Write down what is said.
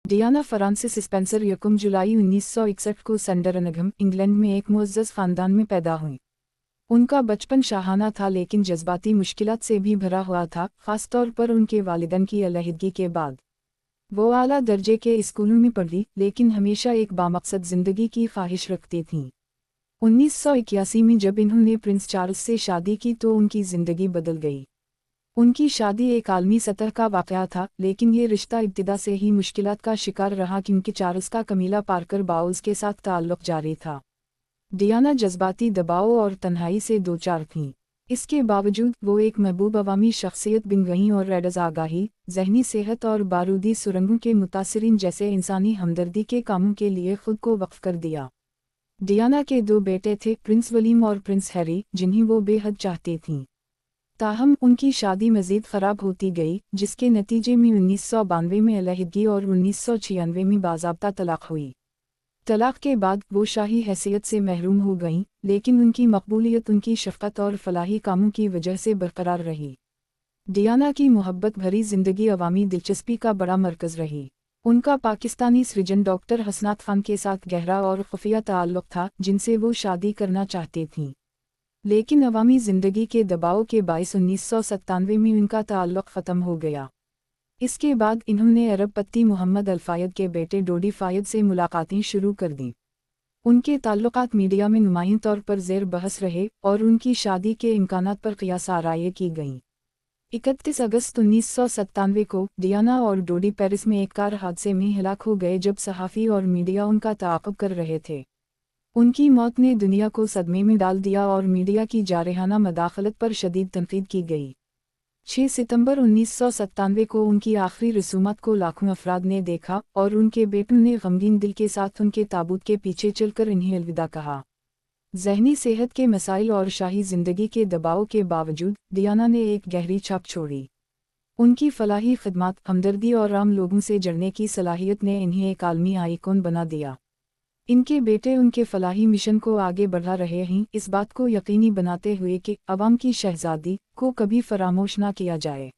Diana Francis Spencer 1 जुलाई 1961 को संडरनघम, England में एक मुअज़्ज़ज़ ख़ानदान में पैदा हुईं। उनका बचपन शाहाना था लेकिन जज्बाती मुश्किलात से भी भरा हुआ था, ख़ासतौर पर उनके वालिदैन की अलहदगी के बाद। वो आला दर्जे के स्कूलों में पढ़ी लेकिन हमेशा एक बामकसद ज़िंदगी की ख्वाहिश रखती थीं। 1981 में जब इन्होंने प्रिंस चार्ल्स से शादी की तो उनकी ज़िंदगी बदल गई। उनकी शादी एक आलमी सतह का वाक़या था, लेकिन ये रिश्ता इब्तिदा से ही मुश्किलात का शिकार रहा क्योंकि चार्ल्स का कमीला पार्कर बाउल्स के साथ ताल्लुक़ जारी था। डियाना जज्बाती दबाव और तन्हाई से दोचार थीं। इसके बावजूद वो एक महबूब अवामी शख्सियत बन गईं और रेडर्स आगाही, ज़हनी सेहत और बारूदी सुरंगों के मुतासिरीन जैसे इंसानी हमदर्दी के कामों के लिए खुद को वक्फ कर दिया। डियाना के 2 बेटे थे, प्रिंस विलियम और प्रिंस हैरी, जिन्हें वो बेहद चाहती थीं। ताहम उनकी शादी मज़ीद ख़राब होती गई, जिसके नतीजे में 1992 में अलहदगी और 1996 में बाज़ाब्ता तलाक़ हुई। तलाक़ के बाद वो शाही हैसियत से महरूम हो गईं, लेकिन उनकी मकबूलियत उनकी शफ़क़त और फलाही कामों की वजह से बरकरार रही। डियाना की मोहब्बत भरी ज़िंदगी अवामी दिलचस्पी का बड़ा मरकज़ रही। उनका पाकिस्तानी सृजन डॉक्टर हसनात खान के साथ गहरा और खुफिया ताल्लुक़ था, जिनसे वो शादी करना चाहती थीं। लेकिन अवामी ज़िंदगी के दबाव के बाइस 1997 में उनका ताल्लुक़ ख़त्म हो गया। इसके बाद इन्होंने अरब पति मोहम्मद अल-फ़ायद के बेटे डोडी फ़ायद से मुलाकातें शुरू कर दीं। उनके ताल्लुक़ात मीडिया में नुमायां तौर पर ज़ेर बहस रहे और उनकी शादी के इम्कानात पर क़ियास आराई की गईं। 31 अगस्त 1997 को डियाना और डोडी पेरिस में एक कार हादसे में हलाक हो गए जब सहाफ़ी और मीडिया उनका ताक़ुब कर रहे थे। उनकी मौत ने दुनिया को सदमे में डाल दिया और मीडिया की जारहाना मदाखलत पर शदीद तनक़ीद की गई। 6 सितंबर 1997 को उनकी आखिरी रसूमात को लाखों अफराद ने देखा और उनके बेटों ने गमगीन दिल के साथ उनके ताबूत के पीछे चलकर इन्हें अलविदा कहा। ज़हनी सेहत के मसाइल और शाही ज़िंदगी के दबाव के बावजूद डियाना ने एक गहरी छाप छोड़ी। उनकी फलाही खिदमत, हमदर्दी और आम लोगों से जुड़ने की सलाहियत ने इन्हें एक आलमी आइकॉन बना दिया। इनके बेटे उनके फलाही मिशन को आगे बढ़ा रहे हैं, इस बात को यकीनी बनाते हुए कि अवाम की शहज़ादी को कभी फरामोश ना किया जाए।